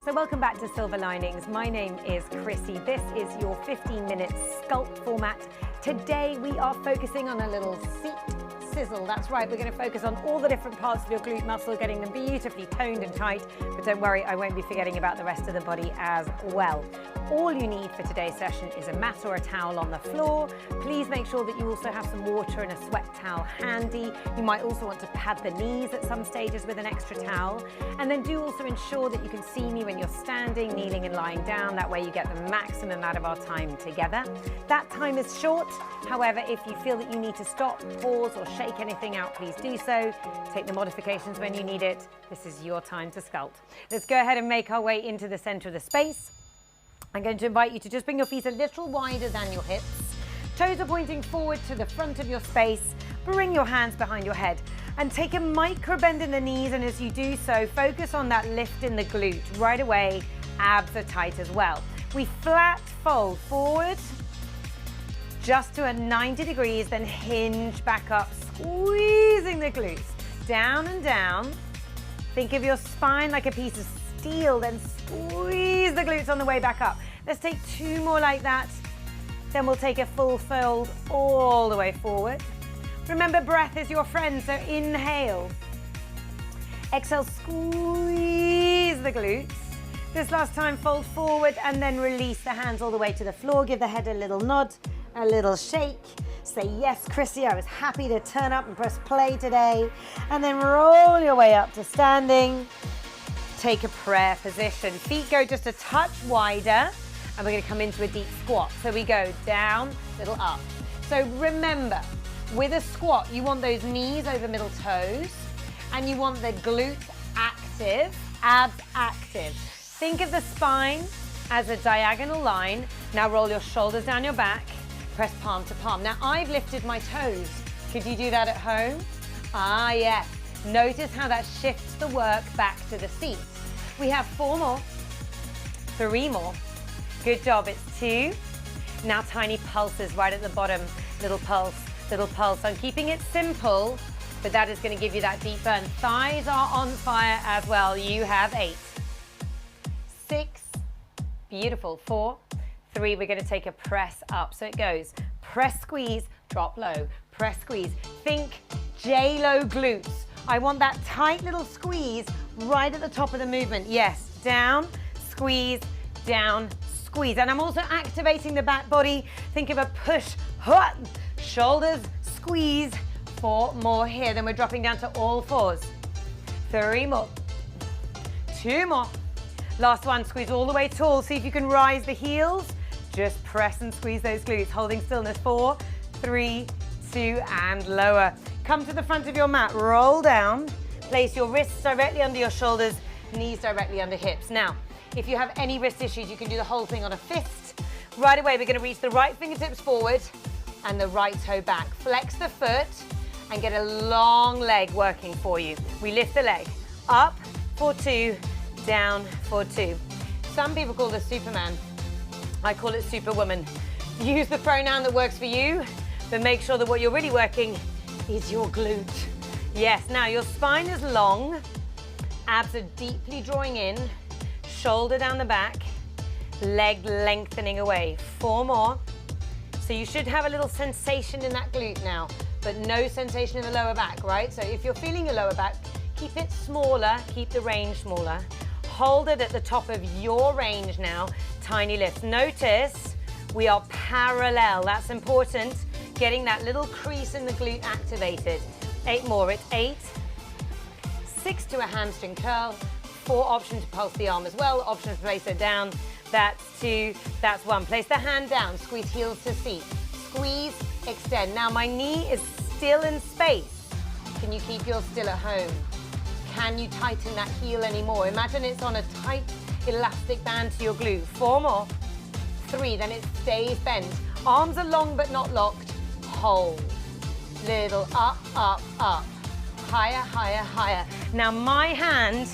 So welcome back to Silver Linings. My name is Chrissy. This is your 15-minute sculpt format. Today we are focusing on a little seat sizzle. That's right, we're going to focus on all the different parts of your glute muscle, getting them beautifully toned and tight. But don't worry, I won't be forgetting about the rest of the body as well. All you need for today's session is a mat or a towel on the floor. Please make sure that you also have some water and a sweat towel handy. You might also want to pad the knees at some stages with an extra towel. And then do also ensure that you can see me when you're standing, kneeling and lying down. That way you get the maximum out of our time together. That time is short. However, if you feel that you need to stop, pause or shake anything out, please do so. Take the modifications when you need it. This is your time to sculpt. Let's go ahead and make our way into the center of the space. I'm going to invite you to just bring your feet a little wider than your hips. Toes are pointing forward to the front of your space. Bring your hands behind your head and take a micro bend in the knees, and as you do so, focus on that lift in the glute. Right away, abs are tight as well. We flat fold forward, just to a 90 degrees, then hinge back up, squeezing the glutes. Down and down. Think of your spine like a piece of steel, then squeeze the glutes on the way back up. Let's take two more like that. Then we'll take a full fold all the way forward. Remember, breath is your friend, so inhale. Exhale, squeeze the glutes. This last time, fold forward and then release the hands all the way to the floor. Give the head a little nod, a little shake. Say, yes, Chrissy, I was happy to turn up and press play today. And then roll your way up to standing. Take a prayer position. Feet go just a touch wider, and we're going to come into a deep squat. So we go down, little up. So remember, with a squat, you want those knees over middle toes, and you want the glutes active, abs active. Think of the spine as a diagonal line. Now roll your shoulders down your back, press palm to palm. Now I've lifted my toes. Could you do that at home? Ah, yes. Notice how that shifts the work back to the seat. We have 4 more, 3 more. Good job, it's 2. Now tiny pulses right at the bottom. Little pulse, little pulse. I'm keeping it simple, but that is going to give you that deep burn. Thighs are on fire as well. You have 8, 6, beautiful, 4, 3. We're going to take a press up. So it goes press, squeeze, drop low, press, squeeze. Think J-Lo glutes. I want that tight little squeeze right at the top of the movement. Yes, down, squeeze, down, squeeze. And I'm also activating the back body. Think of a push, shoulders, squeeze. 4 more here. Then we're dropping down to all 4s. 3 more, 2 more. Last one, squeeze all the way tall. See if you can rise the heels. Just press and squeeze those glutes. Holding stillness. 4, 3, 2, and lower. Come to the front of your mat, roll down, place your wrists directly under your shoulders, knees directly under hips. Now, if you have any wrist issues, you can do the whole thing on a fist. Right away, we're going to reach the right fingertips forward and the right toe back. Flex the foot and get a long leg working for you. We lift the leg, up for 2, down for 2. Some people call this Superman. I call it Superwoman. Use the pronoun that works for you, but make sure that what you're really working is your glute. Yes, now your spine is long, abs are deeply drawing in, shoulder down the back, leg lengthening away. 4 more. So you should have a little sensation in that glute now, but no sensation in the lower back, right? So if you're feeling your lower back, keep it smaller, keep the range smaller. Hold it at the top of your range now, tiny lifts. Notice we are parallel, that's important. Getting that little crease in the glute activated. 8 more, it's 8, 6 to a hamstring curl, 4 option to pulse the arm as well, option to place it down, that's 2, that's 1. Place the hand down, squeeze heels to seat, squeeze, extend. Now my knee is still in space. Can you keep yours still at home? Can you tighten that heel anymore? Imagine it's on a tight elastic band to your glute. 4 more, 3, then it stays bent. Arms are long but not locked. Hold. Little up, up, up. Higher, higher, higher. Now my hand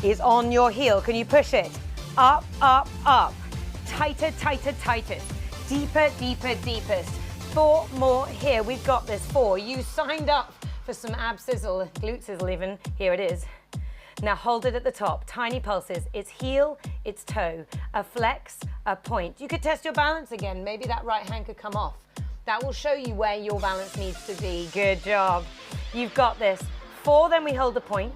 is on your heel. Can you push it? Up, up, up. Tighter, tighter, tightest. Deeper, deeper, deepest. 4 more here. We've got this. 4. You signed up for some ab sizzle, glute sizzle even. Here it is. Now hold it at the top, tiny pulses. It's heel, it's toe, a flex, a point. You could test your balance again. Maybe that right hand could come off. That will show you where your balance needs to be. Good job. You've got this. 4, then we hold the point.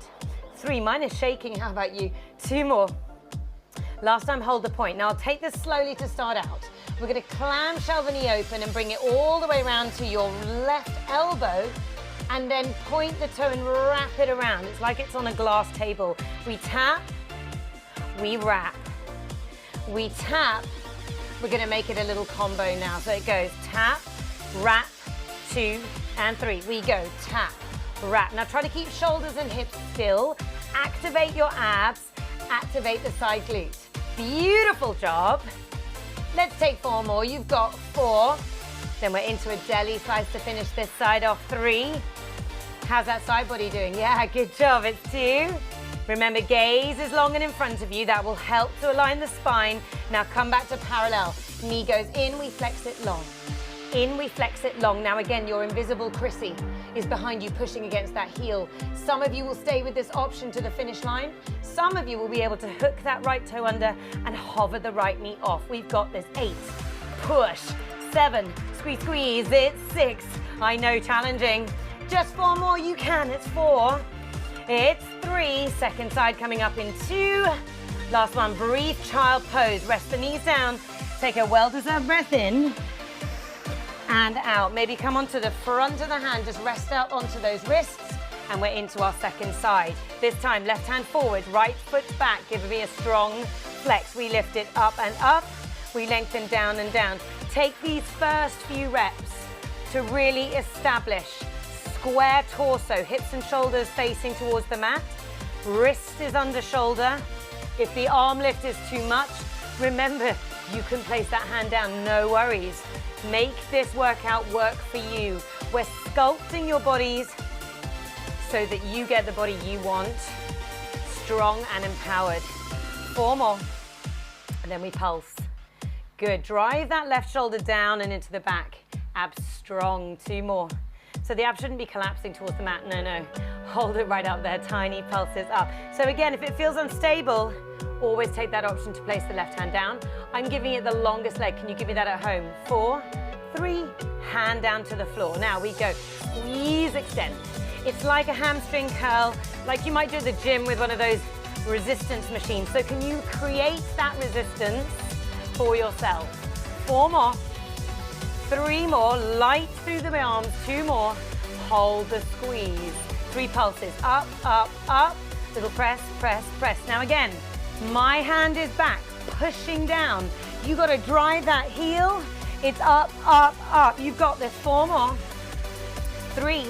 3, mine is shaking, how about you? 2 more. Last time, hold the point. Now I'll take this slowly to start out. We're gonna clamshell the knee open and bring it all the way around to your left elbow, and then point the toe and wrap it around. It's like it's on a glass table. We tap, we wrap. We tap, we're gonna make it a little combo now. So it goes tap, wrap, 2 and 3. We go tap, wrap. Now try to keep shoulders and hips still. Activate your abs, activate the side glute. Beautiful job. Let's take 4 more. You've got 4. Then we're into a deli slice to finish this side off. 3. How's that side body doing? Yeah, good job. It's 2. Remember, gaze is long and in front of you. That will help to align the spine. Now come back to parallel. Knee goes in, we flex it long. In, we flex it long. Now again, your invisible Chrissy is behind you, pushing against that heel. Some of you will stay with this option to the finish line. Some of you will be able to hook that right toe under and hover the right knee off. We've got this. 8, push. 7, squeeze, squeeze. It's 6. I know, challenging. Just 4 more, you can. It's 4. It's 3. Second side coming up in 2. Last one, breathe, child pose. Rest the knees down. Take a well-deserved breath in and out. Maybe come onto the front of the hand. Just rest out onto those wrists. And we're into our second side. This time, left hand forward, right foot back. Give me a strong flex. We lift it up and up. We lengthen down and down. Take these first few reps to really establish square torso, hips and shoulders facing towards the mat. Wrist is under shoulder. If the arm lift is too much, remember, you can place that hand down, no worries. Make this workout work for you. We're sculpting your bodies so that you get the body you want, strong and empowered. 4 more, and then we pulse. Good, drive that left shoulder down and into the back. Abs strong, 2 more. So the abs shouldn't be collapsing towards the mat, no. Hold it right up there, tiny pulses up. So again, if it feels unstable, always take that option to place the left hand down. I'm giving it the longest leg. Can you give me that at home? 4, 3, hand down to the floor. Now we go, squeeze, extend. It's like a hamstring curl, like you might do at the gym with one of those resistance machines. So can you create that resistance for yourself? 4 more, 3 more, light through the arms, 2 more, hold the squeeze. 3 pulses, up, up, up, little press, press, press. Now again, my hand is back, pushing down. You got to drive that heel. It's up, up, up. You've got this. 4 more, 3,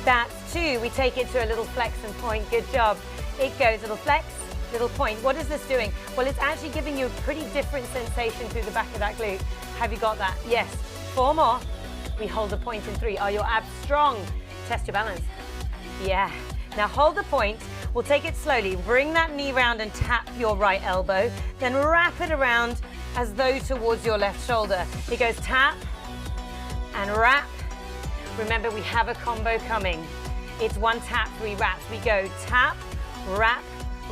that's 2. We take it to a little flex and point. Good job. It goes, little flex, little point. What is this doing? Well, it's actually giving you a pretty different sensation through the back of that glute. Have you got that? Yes. 4 more. We hold the point in 3. Are your abs strong? Test your balance. Yeah. Now hold the point. We'll take it slowly. Bring that knee round and tap your right elbow. Then wrap it around as though towards your left shoulder. It goes tap and wrap. Remember, we have a combo coming. It's 1 tap, 3 wraps. We go tap, wrap,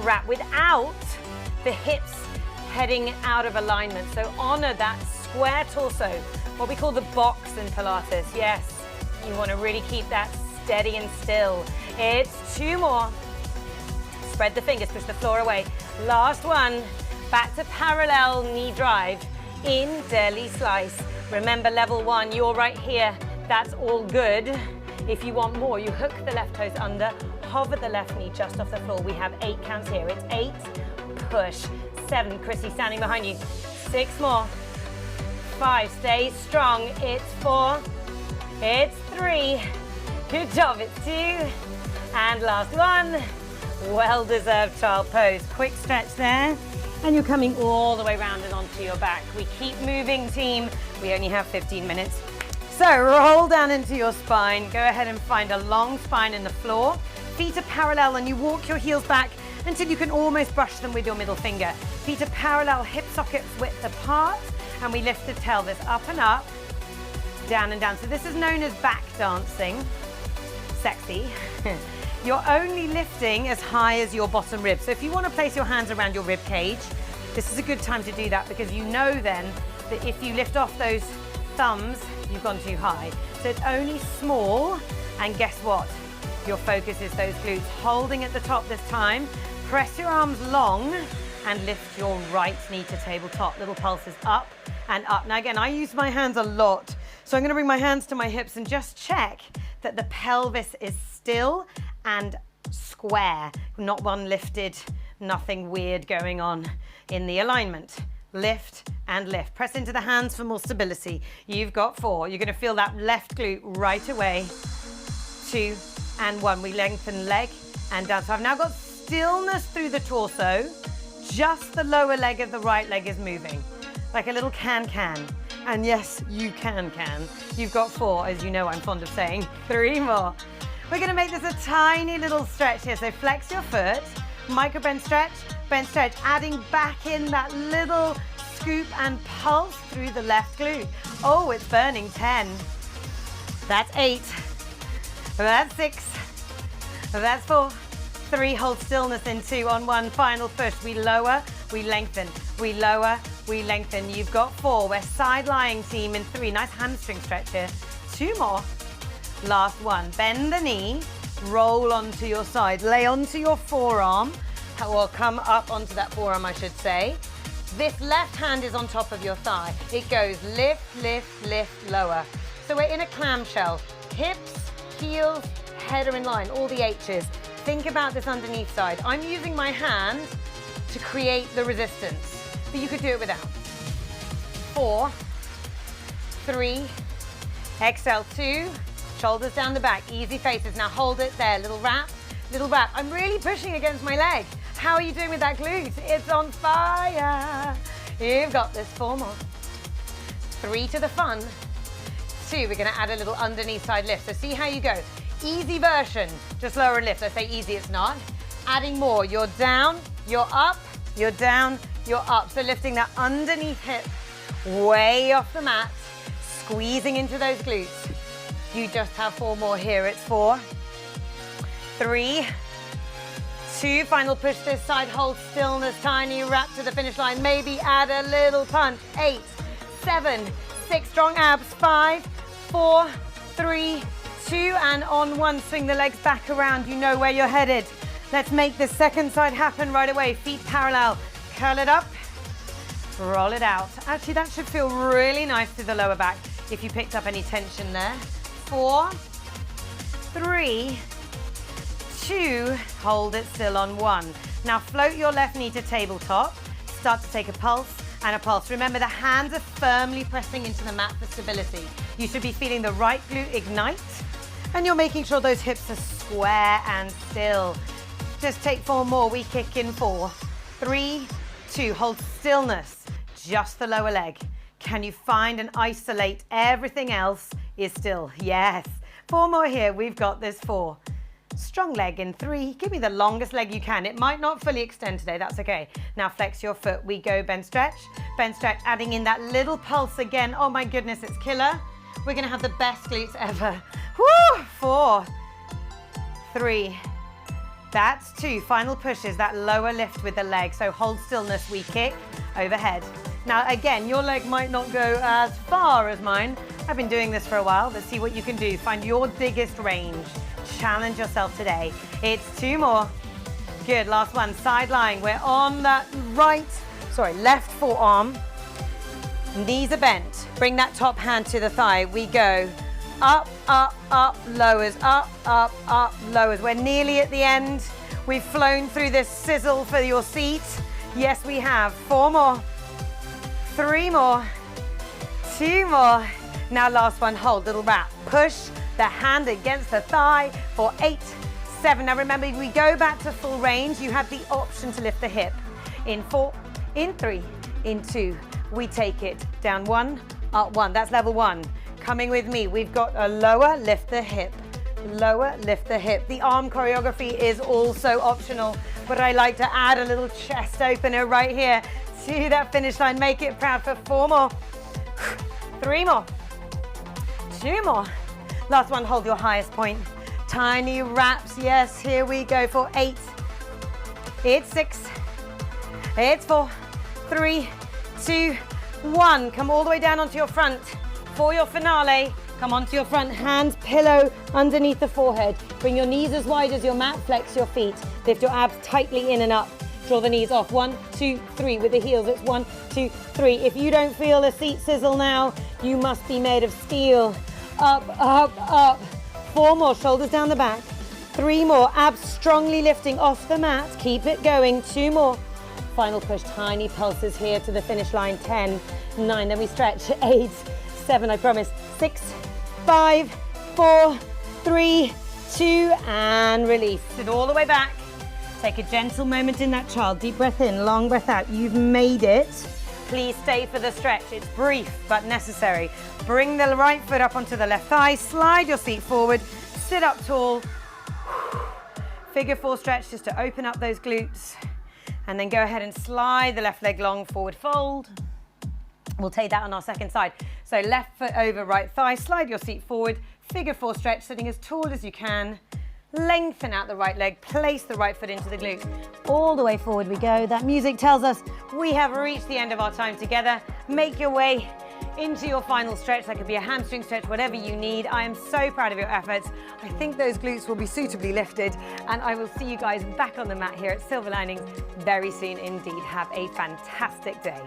wrap without the hips heading out of alignment. So honor that square torso, what we call the box in Pilates. Yes, you want to really keep that steady and still. It's 2 more. Spread the fingers, push the floor away. Last one, back to parallel knee drive in deli slice. Remember, level 1, you're right here. That's all good. If you want more, you hook the left toes under, hover the left knee just off the floor. We have 8 counts here. It's 8, push, 7, Chrissy standing behind you. 6 more, 5, stay strong. It's 4, it's 3. Good job, it's 2. And last one, well-deserved child pose. Quick stretch there. And you're coming all the way around and onto your back. We keep moving, team. We only have 15 minutes. So roll down into your spine. Go ahead and find a long spine in the floor. Feet are parallel and you walk your heels back until you can almost brush them with your middle finger. Feet are parallel, hip sockets width apart. And we lift the pelvis up and up, down and down. So this is known as back dancing. Sexy. You're only lifting as high as your bottom rib. So if you want to place your hands around your rib cage, this is a good time to do that, because you know then that if you lift off those thumbs, you've gone too high. So it's only small, and guess what? Your focus is those glutes. Holding at the top this time. Press your arms long and lift your right knee to tabletop. Little pulses up and up. Now again, I use my hands a lot. So I'm gonna bring my hands to my hips and just check that the pelvis is still and square. Not one lifted, nothing weird going on in the alignment. Lift and lift. Press into the hands for more stability. You've got 4. You're gonna feel that left glute right away. 2 and 1. We lengthen leg and down. So I've now got stillness through the torso. Just the lower leg of the right leg is moving. Like a little can-can. And yes, you can. You've got 4, as you know I'm fond of saying. 3 more. We're gonna make this a tiny little stretch here. So flex your foot, micro bench stretch, adding back in that little scoop and pulse through the left glute. Oh, it's burning. 10. That's 8. That's 6. That's 4. 3, hold stillness in 2. On 1, final push. We lower, we lengthen. We lower, we lengthen. You've got 4. We're side lying team in 3. Nice hamstring stretch here. 2 more. Last 1. Bend the knee, roll onto your side. Lay onto your forearm, or come up onto that forearm, I should say. This left hand is on top of your thigh. It goes lift, lift, lift, lower. So we're in a clamshell. Hips, heels, head are in line, all the H's. Think about this underneath side. I'm using my hand to create the resistance, but you could do it without. 4, 3, exhale, 2, shoulders down the back, easy faces. Now hold it there, little wrap, little wrap. I'm really pushing against my leg. How are you doing with that glute? It's on fire. You've got this. 4 more. 3 to the fun. 2, we're gonna add a little underneath side lift. So see how you go. Easy version, just lower and lift. I say easy, it's not. Adding more, you're down, you're up, you're down, you're up. So lifting that underneath hip, way off the mat, squeezing into those glutes. You just have 4 more here. It's 4, 3, 2, final push this side, hold stillness, tiny wrap to the finish line. Maybe add a little punch. 8, 7, 6, strong abs. 5, 4, 3, 2, and on 1, swing the legs back around. You know where you're headed. Let's make the second side happen right away. Feet parallel, curl it up, roll it out. Actually, that should feel really nice through the lower back if you picked up any tension there. 4, 3, 2, hold it still on 1. Now float your left knee to tabletop. Start to take a pulse and a pulse. Remember, the hands are firmly pressing into the mat for stability. You should be feeling the right glute ignite, and you're making sure those hips are square and still. Just take 4 more. We kick in 4, 3, 2. Hold stillness, just the lower leg. Can you find and isolate? Everything else is still. Yes. 4 more here. We've got this. 4. Strong leg in 3. Give me the longest leg you can. It might not fully extend today. That's okay. Now flex your foot. We go bench stretch, adding in that little pulse again. Oh my goodness, it's killer. We're going to have the best glutes ever. Woo! 4, 3, that's 2. Final pushes, that lower lift with the leg. So hold stillness, we kick overhead. Now again, your leg might not go as far as mine. I've been doing this for a while. Let's see what you can do. Find your biggest range. Challenge yourself today. It's 2 more. Good, last one, side lying. We're on that left forearm. Knees are bent. Bring that top hand to the thigh. We go up, up, up, lowers, up, up, up, lowers. We're nearly at the end. We've flown through this sizzle for your seat. Yes, we have. 4 more, 3 more, 2 more. Now last one, hold, little wrap. Push the hand against the thigh for 8, 7. Now remember, we go back to full range. You have the option to lift the hip. In 4, in 3, in 2. We take it down 1, up 1. That's level 1. Coming with me, we've got a lower, lift the hip. Lower, lift the hip. The arm choreography is also optional, but I like to add a little chest opener right here to that finish line. Make it proud for 4 more, 3 more, 2 more. Last one, hold your highest point. Tiny wraps, yes, here we go for 8. It's 6. It's 4, 3, 2, 1. Come all the way down onto your front. For your finale, come onto your front, hands pillow underneath the forehead. Bring your knees as wide as your mat, flex your feet. Lift your abs tightly in and up. Draw the knees off. 1, 2, 3. With the heels, it's 1, 2, 3. If you don't feel a seat sizzle now, you must be made of steel. Up, up, up. 4 more, shoulders down the back. 3 more, abs strongly lifting off the mat. Keep it going. 2 more. Final push, tiny pulses here to the finish line. 10, 9, then we stretch. 8, 7, I promise. 6, 5, 4, 3, 2, and release. Sit all the way back. Take a gentle moment in that child. Deep breath in, long breath out. You've made it. Please stay for the stretch. It's brief but necessary. Bring the right foot up onto the left thigh. Slide your seat forward. Sit up tall. Figure 4 stretch just to open up those glutes. And then go ahead and slide the left leg long, forward fold. We'll take that on our second side. So left foot over right thigh. Slide your seat forward. Figure 4 stretch, sitting as tall as you can. Lengthen out the right leg, place the right foot into the glute. All the way forward we go. That music tells us we have reached the end of our time together. Make your way into your final stretch. That could be a hamstring stretch, whatever you need. I am so proud of your efforts. I think those glutes will be suitably lifted, and I will see you guys back on the mat here at Silver Linings very soon indeed. Have a fantastic day.